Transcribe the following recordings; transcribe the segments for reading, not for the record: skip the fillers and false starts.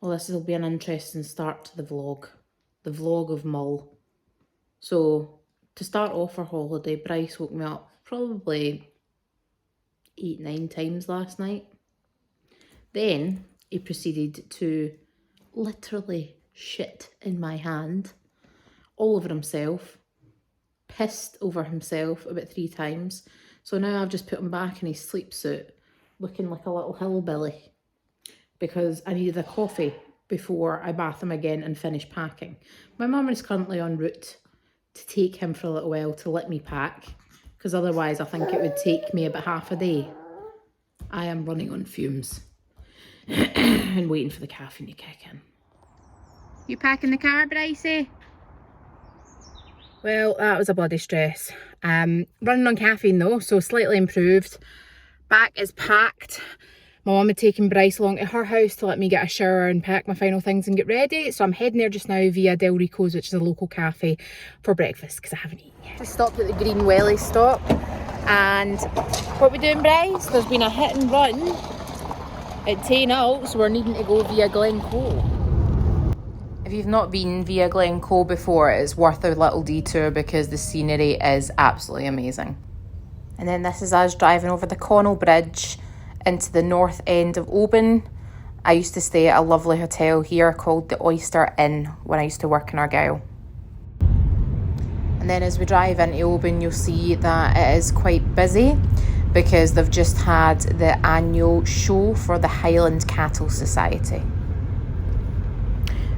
Well, this will be an interesting start to the vlog of Mull. So, to start off our holiday, Bryce woke me up probably 8-9 times last night. Then he proceeded to literally shit in my hand, all over himself, pissed over himself about 3 times. So now I've just put him back in his sleep suit, looking like a little hillbilly, because I needed a coffee before I bath him again and finish packing. My mum is currently en route to take him for a little while to let me pack, because otherwise I think it would take me about half a day. I am running on fumes and waiting for the caffeine to kick in. You packing the car, Brycey? Well, that was a bloody stress. Running on caffeine though, so slightly improved. Back is packed. My mum had taken Bryce along to her house to let me get a shower and pack my final things and get ready. So I'm heading there just now via Del Rico's, which is a local cafe, for breakfast because I haven't eaten yet. Just stopped at the green Welly stop. And what are we doing, Bryce? There's been a hit and run at Taynuilt, so we're needing to go via Glencoe. If you've not been via Glencoe before, it's worth a little detour because the scenery is absolutely amazing. And then this is us driving over the Connell Bridge into the north end of Oban. I used to stay at a lovely hotel here called the Oyster Inn when I used to work in Argyll. And then as we drive into Oban, you'll see that it is quite busy because they've just had the annual show for the Highland Cattle Society.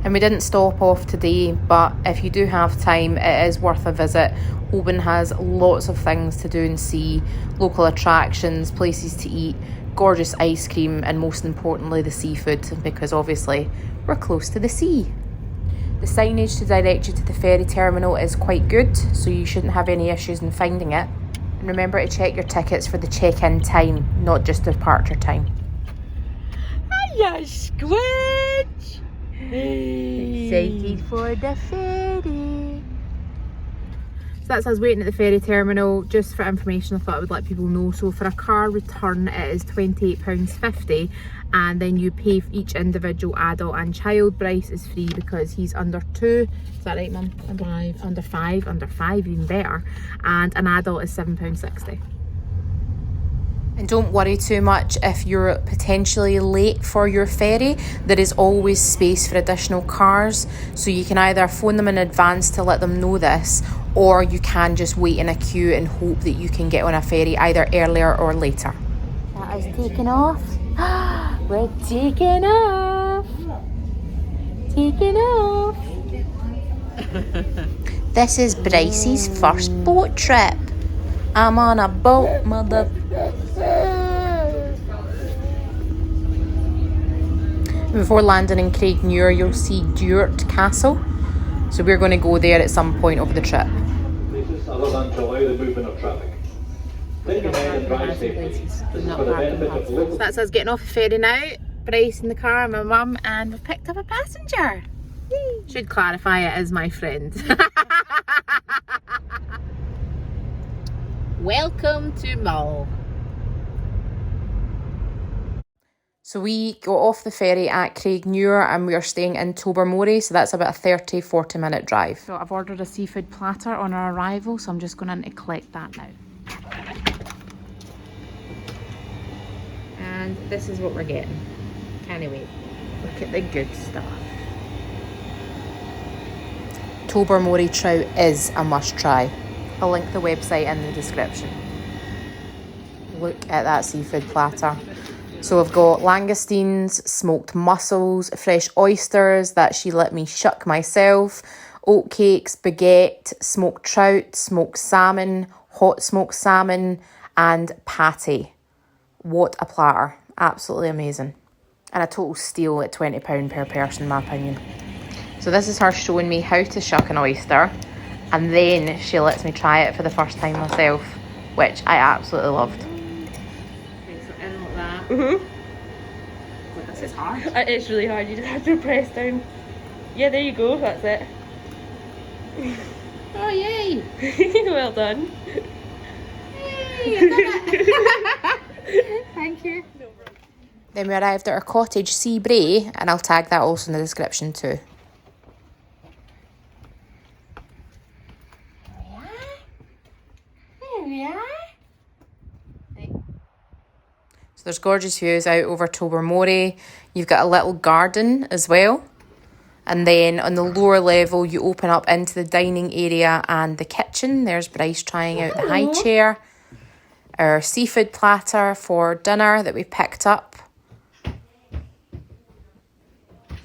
And we didn't stop off today, but if you do have time, it is worth a visit. Oban has lots of things to do and see, local attractions, places to eat, gorgeous ice cream, and most importantly the seafood, because obviously we're close to the sea. The signage to direct you to the ferry terminal is quite good, so you shouldn't have any issues in finding it. And remember to check your tickets for the check-in time, not just the departure time. Hiya, Squidge! Excited for the ferry. So that's us waiting at the ferry terminal. Just for information, I thought I would let people know. So for a car return, it is £28.50, and then you pay for each individual adult and child. Bryce is free because he's under 2. Is that right, Mum? Under 5, even better. And an adult is £7.60. And don't worry too much if you're potentially late for your ferry. There is always space for additional cars, so you can either phone them in advance to let them know this, or you can just wait in a queue and hope that you can get on a ferry either earlier or later. That is taking off. We're taking off. Taking off. This is Brycey's first boat trip. I'm on a boat, mother. Before landing in Craignure, you'll see Duart Castle. So we're going to go there at some point over the trip. Places other than to allow the movement of traffic. Think ahead and drive safely. This is for the benefit of local. So that's us getting off the ferry now. Bryce in the car and my mum, and we've picked up a passenger. Yay. Should clarify, it is my friend. Welcome to Mull. So we got off the ferry at Craignure and we are staying in Tobermory, so that's about a 30-40 minute drive. So I've ordered a seafood platter on our arrival, so I'm just going to collect that now. And this is what we're getting. Can't wait. Look at the good stuff. Tobermory trout is a must try. I'll link the website in the description. Look at that seafood platter. So I've got langoustines, smoked mussels, fresh oysters that she let me shuck myself, oatcakes, baguette, smoked trout, smoked salmon, hot smoked salmon, and patty. What a platter. Absolutely amazing. And a total steal at £20 per person, in my opinion. So this is her showing me how to shuck an oyster, and then she lets me try it for the first time myself, which I absolutely loved. Okay, so in like that. Like, this is hard. It is really hard, you just have to press down. Yeah, there you go, that's it. Oh, yay! Well done. Yay, I done it! Thank you. Then we arrived at our cottage, Sea Bray, and I'll tag that also in the description too. So there's gorgeous views out over Tobermory. You've got a little garden as well. And then on the lower level, you open up into the dining area and the kitchen. There's Bryce trying out the high chair. Our seafood platter for dinner that we picked up.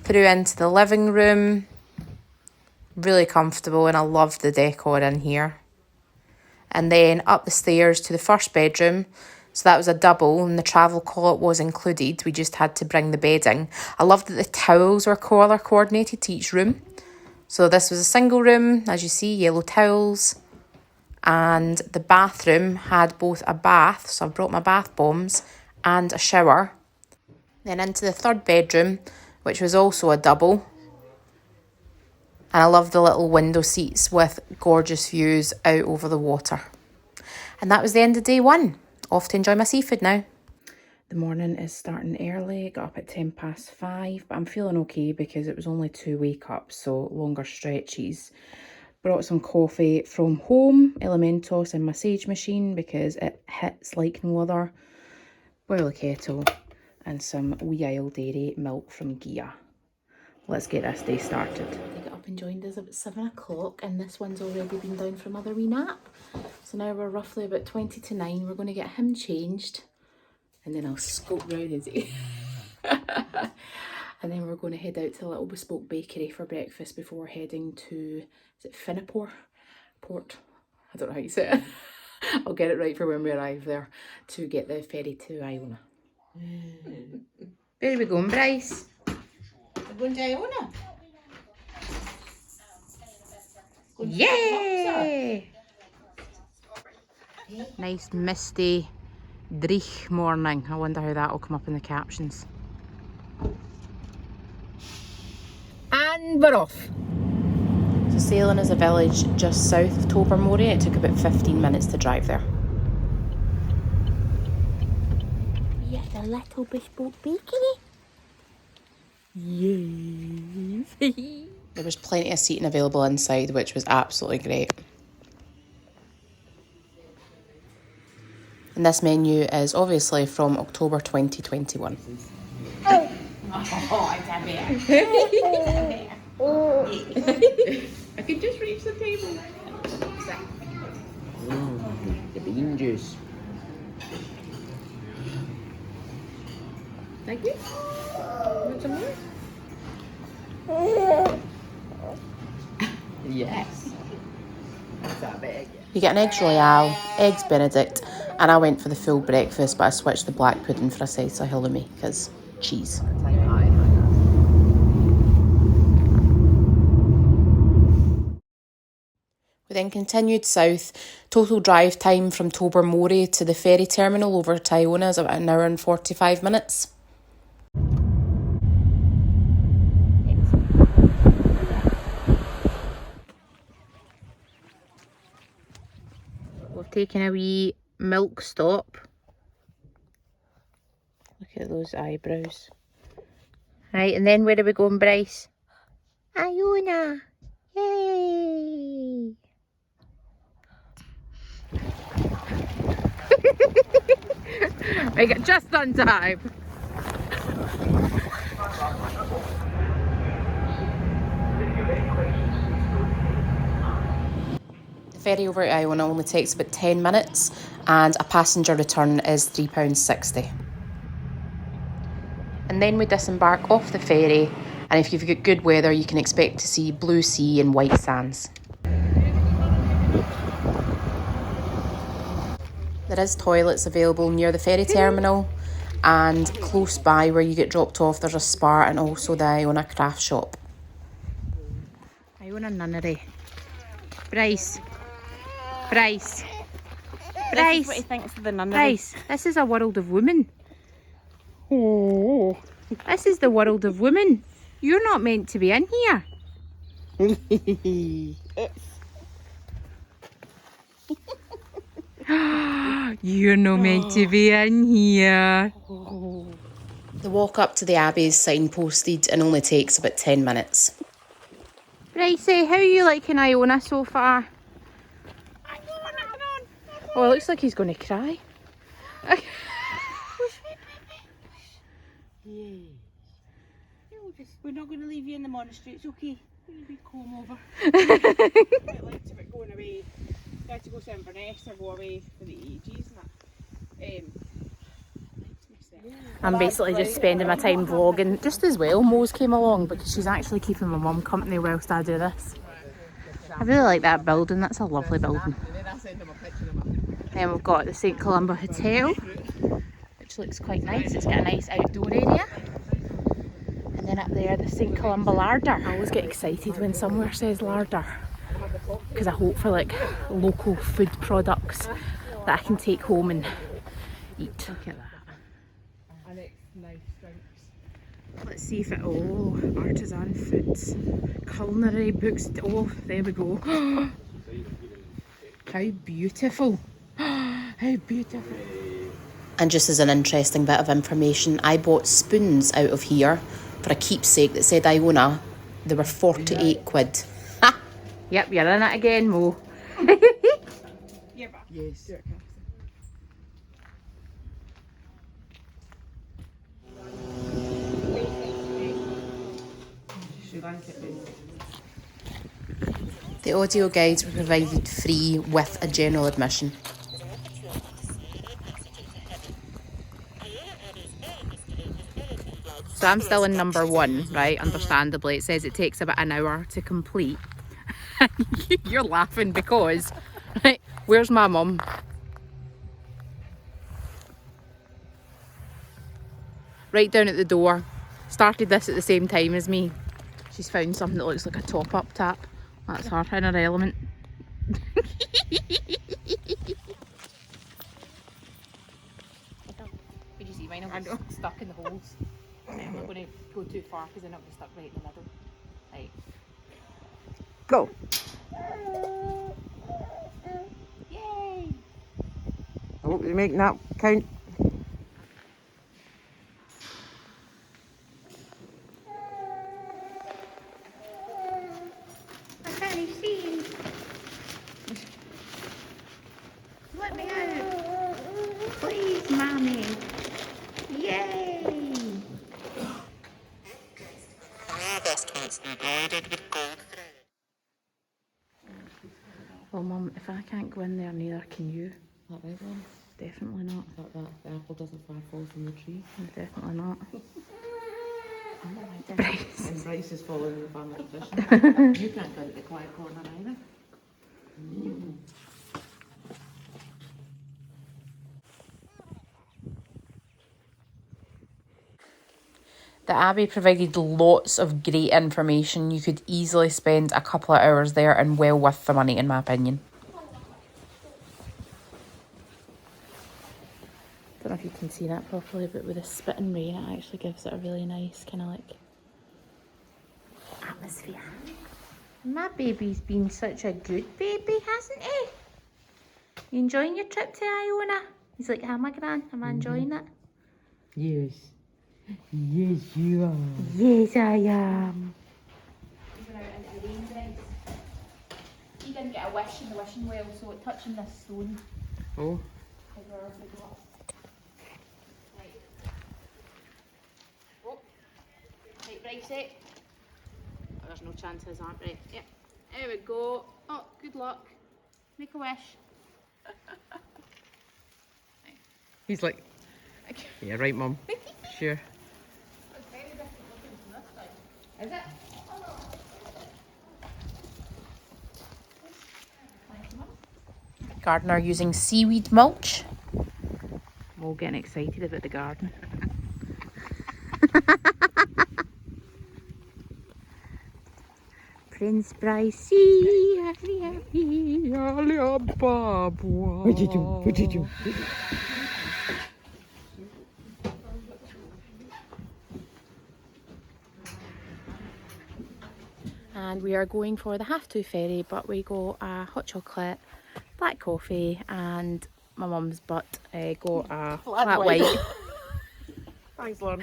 Through into the living room. Really comfortable, and I love the decor in here. And then up the stairs to the first bedroom. So that was a double, and the travel closet was included. We just had to bring the bedding. I love that the towels were colour coordinated to each room. So this was a single room, as you see, yellow towels. And the bathroom had both a bath, so I brought my bath bombs, and a shower. Then into the third bedroom, which was also a double. And I love the little window seats with gorgeous views out over the water. And that was the end of day one. Off to enjoy my seafood now. The morning is starting early. Got up at 5:10, but I'm feeling okay because it was only 2 wake ups, so longer stretches. Brought some coffee from home, Elementos in my Sage machine because it hits like no other. Boil a kettle and some Wee Isle Dairy milk from Gia. Let's get this day started. They got up and joined us about 7 o'clock, and this one's already been down for another wee nap. So now we're roughly about 20 to 9. We're going to get him changed, and then I'll scope round his and then we're going to head out to the Little Bespoke Bakery for breakfast before heading to, is it Fionnphort? Port? I don't know how you say it. I'll get it right for when we arrive there to get the ferry to Iona. Where are we going, Bryce? We're going to Iona. Yay! Nice misty dreich morning. I wonder how that will come up in the captions. And we're off. So Salen is a village just south of Tobermory. It took about 15 minutes to drive there. We at the Little Bespoke Bakery. Yes. There was plenty of seating available inside, which was absolutely great. And this menu is obviously from October 2021. Oh, I can't bear. I can just reach the table. The bean juice. Thank you. Want some more? Yes. That's that big. You get an eggs royale, eggs benedict, and I went for the full breakfast, but I switched the black pudding for a side of halloumi because cheese. We then continued south. Total drive time from Tobermory to the ferry terminal over to Iona is about 1 hour and 45 minutes. We've taken a wee milk stop. Look at those eyebrows. Right, and then where are we going, Bryce? Iona! Yay! Make it just on time. The ferry over to Iona only takes about 10 minutes and a passenger return is £3.60. And then we disembark off the ferry, and if you've got good weather you can expect to see blue sea and white sands. There is toilets available near the ferry terminal, and close by where you get dropped off there's a spa and also the Iona craft shop. Iona nunnery. Bryce. Bryce. This is what he thinks of the nunnery. Bryce, this is a world of women. Oh, this is the world of women. You're not meant to be in here. You're not meant to be in here. The walk up to the Abbey is signposted and only takes about 10 minutes. Brycey, how are you liking Iona so far? Oh, it looks like he's going to cry. We're not going to leave you in the monastery, it's okay. We comb over. Quite liked about going away. We had to go to Inverness or go away for the ages and that. I'm basically just spending my time vlogging just as well. Mo's came along because she's actually keeping my mum company whilst I do this. I really like that building, that's a lovely building. Then we've got the St Columba Hotel, which looks quite nice. It's got a nice outdoor area. And then up there, the St Columba larder. I always get excited when somewhere says larder because I hope for like local food products that I can take home and eat. Look at that. And it's nice drinks. Let's see if it, oh, artisan foods, culinary books, oh, there we go. How beautiful. How beautiful. And just as an interesting bit of information, I bought spoons out of here for a keepsake that said Iona. They were 48 quid. Ha! Yep, you're in it again, Mo. Yeah, but Yes. Duart Castle. The audio guides were provided free with a general admission. So I'm still in number 1, right? Understandably, it says it takes about an hour to complete. You're laughing because, right? Where's my mum? Right down at the door. Started this at the same time as me. She's found something that looks like a top-up tap. That's her in her element. Did you see mine? I'm stuck in the holes. I'm not going to go too far because then I'll be stuck right in the middle. Right. Go! Yay! I hope you're making that count. I can't see. Let me out. Please, Mommy. Yay! Well, Mum, if I can't go in there, neither can you. That right then? Definitely not. That the apple doesn't far fall from the tree. Definitely not. Bryce. And Bryce is following the family tradition. You can't go to the quiet corner either. The Abbey provided lots of great information. You could easily spend a couple of hours there and well worth the money, in my opinion. Don't know if you can see that properly, but with the spitting rain, it actually gives it a really nice kind of like atmosphere. My baby's been such a good baby, hasn't he? You enjoying your trip to Iona? He's like, hi, my gran, am I enjoying it? Yes. Yes, you are. Yes, I am. He went out into the rain dress. He didn't get a wish in the wishing well, so it touching this stone. Oh. Right. Oh. Right, Brycey. Oh, there's no chances, aren't there? Yep. There we go. Oh, good luck. Make a wish. He's like, yeah, right, Mum. Sure. It's very different looking from this side. Is it? Gardener using seaweed mulch. I'm all getting excited about the garden. Prince Brycey, happy, happy, Alibaba. What did you do? What did you do? And we are going for the half-2 ferry, but we got a hot chocolate, black coffee, and my mum's butt got a flat white. Thanks, Lauren.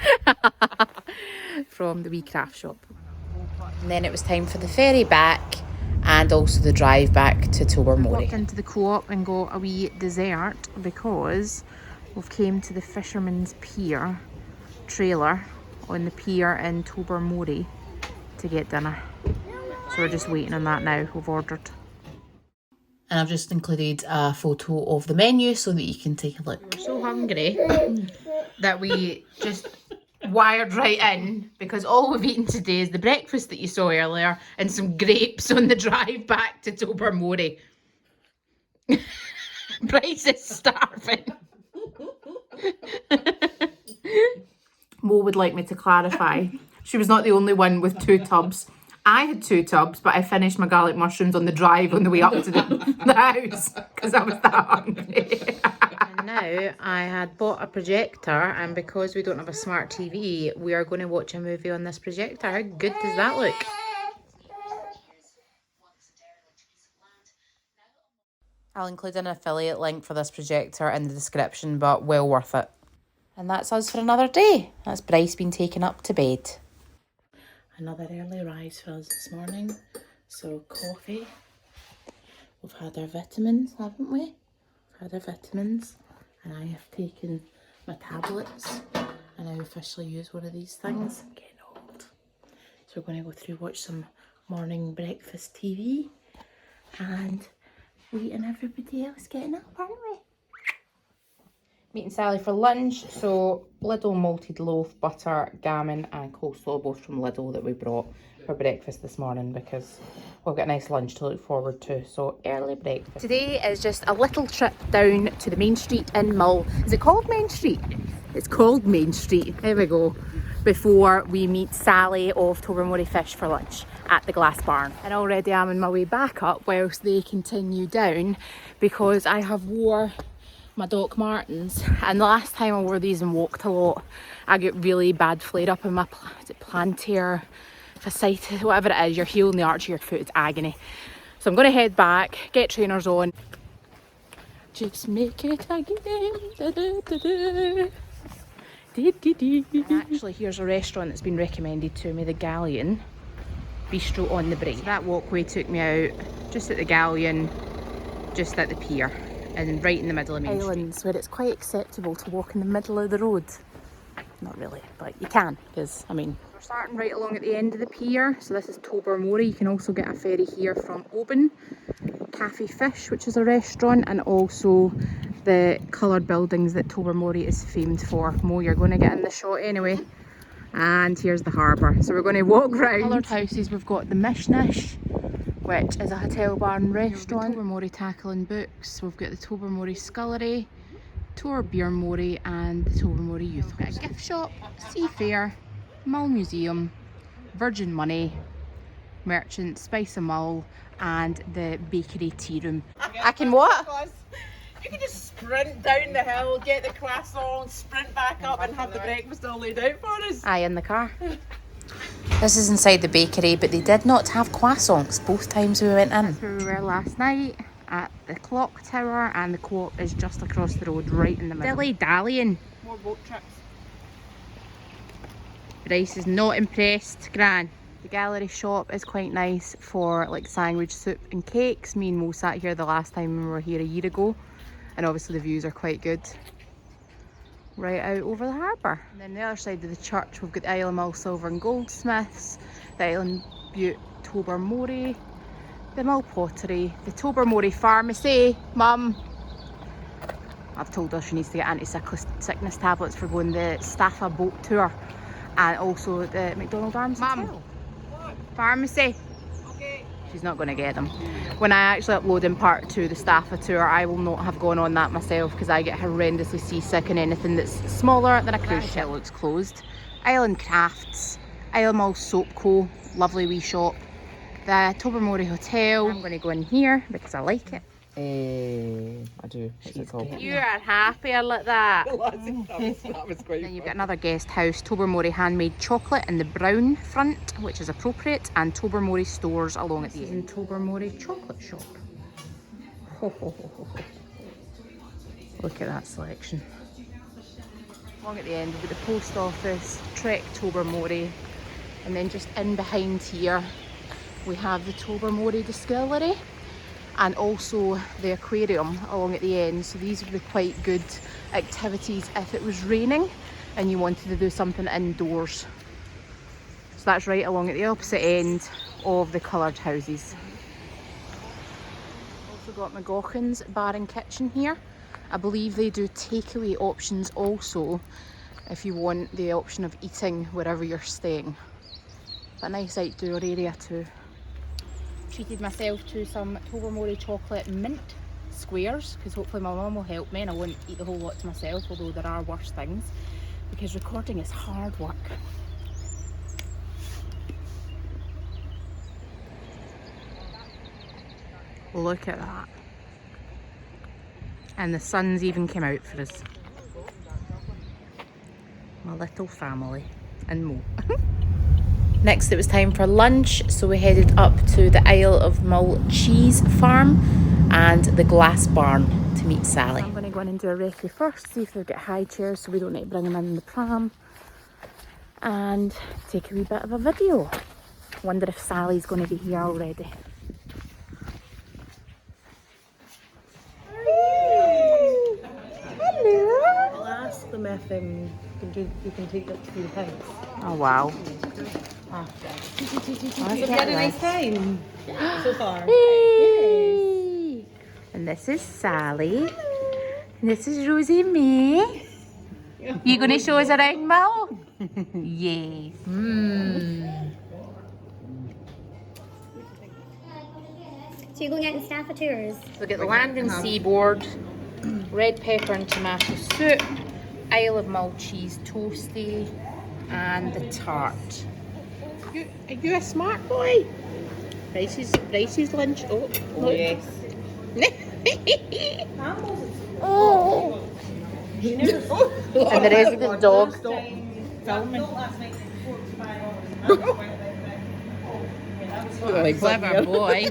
From the wee craft shop. And then it was time for the ferry back and also the drive back to Tobermory. Walked into the co-op and got a wee dessert because we've came to the Fisherman's Pier trailer on the pier in Tobermory to get dinner. So we're just waiting on that now. We've ordered. And I've just included a photo of the menu so that you can take a look. We're so hungry that we just wired right in because all we've eaten today is the breakfast that you saw earlier and some grapes on the drive back to Tobermory. Bryce is starving. Mo would like me to clarify. She was not the only one with 2 tubs. I had 2 tubs, but I finished my garlic mushrooms on the drive on the way up to the house because I was that hungry. And now I had bought a projector, and because we don't have a smart TV, we are going to watch a movie on this projector. How good does that look? I'll include an affiliate link for this projector in the description, but well worth it. And that's us for another day. That's Bryce been taken up to bed. Another early rise for us this morning. So coffee. We've had our vitamins, haven't we? We've had our vitamins. And I have taken my tablets. And I officially use one of these things. I'm getting old. So we're going to go through, watch some morning breakfast TV. And we and everybody else getting up, aren't we? Meeting Sally for lunch, so Lidl malted loaf, butter, gammon and coleslaw, both from Lidl that we brought for breakfast this morning because we've got a nice lunch to look forward to, so early breakfast. Today is just a little trip down to the main street in Mull. Is it called Main Street? It's called Main Street, there we go, before we meet Sally of Tobermory Fish for lunch at the glass barn. And already I'm on my way back up whilst they continue down because I have wore my Doc Martens, and the last time I wore these and walked a lot I get really bad flare up in my plantar fasciitis, whatever it is, your heel and the arch of your foot, it's agony. So I'm going to head back, get trainers on, just make it again. Da, da, da, da. And actually here's a restaurant that's been recommended to me, the Galleon Bistro on the Brae. So that walkway took me out just at the Galleon, just at the pier, and right in the middle of Main Street. Islands where it's quite acceptable to walk in the middle of the road. Not really, but you can, because I mean, we're starting right along at the end of the pier. So this is Tobermory. You can also get a ferry here from Oban, Cafe Fish, which is a restaurant, and also the coloured buildings that Tobermory is famed for. Mo, you're going to get in the shot anyway. And here's the harbour. So we're going to walk round. Coloured houses, we've got the Mishnish, which is a hotel bar and restaurant. Tobermory Tackle and Books. We've got the Tobermory Scullery, Tobermory and the Tobermory Youth. We've got a gift shop, Seafair, Mull Museum, Virgin Money, Merchant, Spice of Mull, and the Bakery Tea Room. I can what? You can just sprint down the hill, get the croissant, sprint back up and have the breakfast all laid out for us. Aye, in the car. This is inside the bakery, but they did not have croissants both times we went in. That's where we were last night, at the clock tower, and the co-op is just across the road, right in the middle. Dilly-dallying. More boat trips. Bryce is not impressed, Gran. The gallery shop is quite nice for like sandwich, soup and cakes. Me and Mo sat here the last time we were here a year ago, and obviously the views are quite good. Right out over the harbour. And then the other side of the church we've got the Isle of Mull Silver and Goldsmiths, the Island Butte Tobermory, the Mull Pottery, the Tobermory Pharmacy. Mum, I've told her she needs to get anti-sickness tablets for going the Staffa boat tour, and also the McDonald Arms Hotel. Pharmacy. Okay. She's not going to get them. When I actually upload in part 2 the Staffa tour, I will not have gone on that myself because I get horrendously seasick, and anything that's smaller than a cruise ship looks closed. Island Crafts, Isle of Mull Soap Co, lovely wee shop. The Tobermory Hotel. I'm going to go in here because I like it. I do. What's it called? You are happier like that. That was great. Then you've got another guest house, Tobermory Handmade Chocolate in the brown front, which is appropriate, and Tobermory Stores along at the end. Tobermory Chocolate Shop. Look at that selection. Along at the end we've got the post office, Trek Tobermory, and then just in behind here we have the Tobermory Distillery and also the aquarium along at the end. So these would be quite good activities if it was raining and you wanted to do something indoors. So that's right along at the opposite end of the coloured houses. Also got McGauchan's Bar and Kitchen here. I believe they do takeaway options also if you want the option of eating wherever you're staying. But a nice outdoor area too. Treated myself to some Tobermory chocolate mint squares because hopefully my mum will help me and I won't eat the whole lot to myself, although there are worse things because recording is hard work. Look at that. And the sun's even came out for us. My little family and more. Next it was time for lunch, so we headed up to the Isle of Mull cheese farm and the glass barn to meet Sally. I'm going to go in and do a recce first, see if they've got high chairs so we don't need to bring them in the pram, and take a wee bit of a video. Wonder if Sally's going to be here already. I'll ask them if you can take up to the house. Oh wow. Have you had a nice time so far? Yay! And this is Sally. And this is Rosie May. You going to show us around Mull? Yes. So you're going out in staff tours? So we get the land and seaboard, red pepper and tomato soup, Isle of Mull cheese toasty, and the tart. Are you a smart boy? Bryce's lunch. Oh yes. Oh. And the resident dog. Clever boy.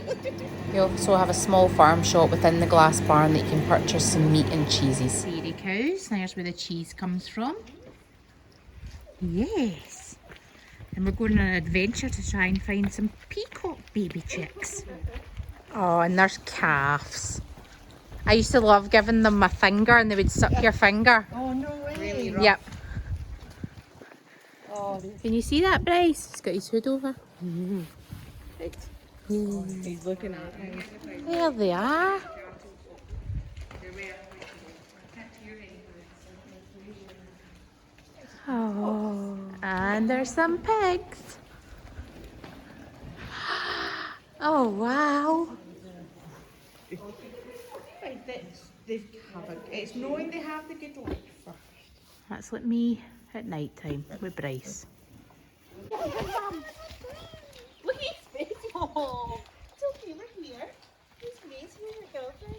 You also have a small farm shop within the glass barn that you can purchase some meat and cheeses. Dairy cows, there's where the cheese comes from. Yes. And we're going on an adventure to try and find some peacock baby chicks. Oh, and there's calves. I used to love giving them my finger and they would suck your finger. Oh no way. Really rough. Yep. Oh, Can you see that, Bryce? He's got his hood over. he's looking at me. There they are. Oh, and there's some pigs. Oh wow. It's knowing they have the good life first. That's like me at night time with Bryce. Look at his face. Oh, it's okay, we're here. His face, here's your girlfriend.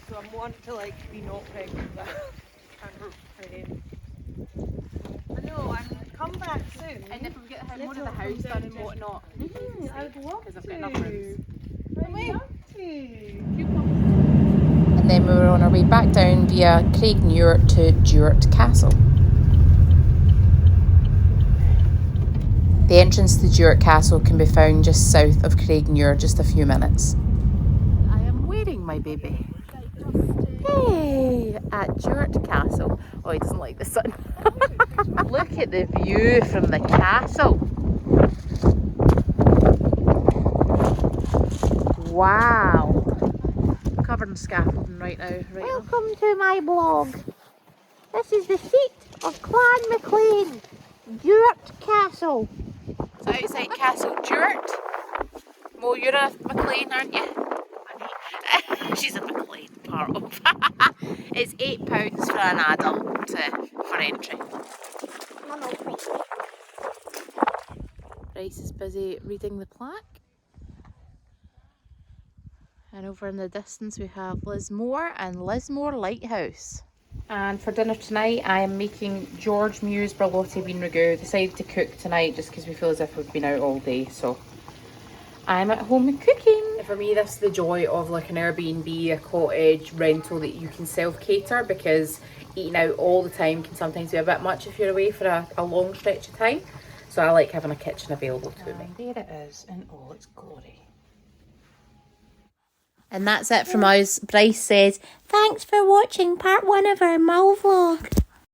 So I'm wanting to be not pregnant. I know, I'm come back soon. And if we get more of the house done and whatnot. I would love Because I've to. got enough rooms. I would love to. And then we were on our way back down via Craignure to Duart Castle. The entrance to Duart Castle can be found just south of Craignure, just a few minutes. I am waiting, my baby. Hey, at Duart Castle. Oh, he doesn't like the sun. Look at the view from the castle. Wow. Covered in scaffolding right now. Welcome to my blog. This is the seat of Clan MacLean, Duart Castle. So outside Castle Duart. Mo, you're a MacLean, aren't you? She's a MacLean, part of. It's £8 for an adult for entry. Bryce is busy reading the plaque. And over in the distance we have Lismore and Lismore Lighthouse. And for dinner tonight, I am making George Mew's Berlotti bean ragout. Decided to cook tonight just because we feel as if we've been out all day, so I'm at home and cooking. For me, this is the joy of like an Airbnb, a cottage rental that you can self-cater, because eating out all the time can sometimes be a bit much if you're away for a long stretch of time. So I like having a kitchen available to me. There it is in all its glory. And that's it from us. Bryce says, thanks for watching part 1 of our Mull vlog.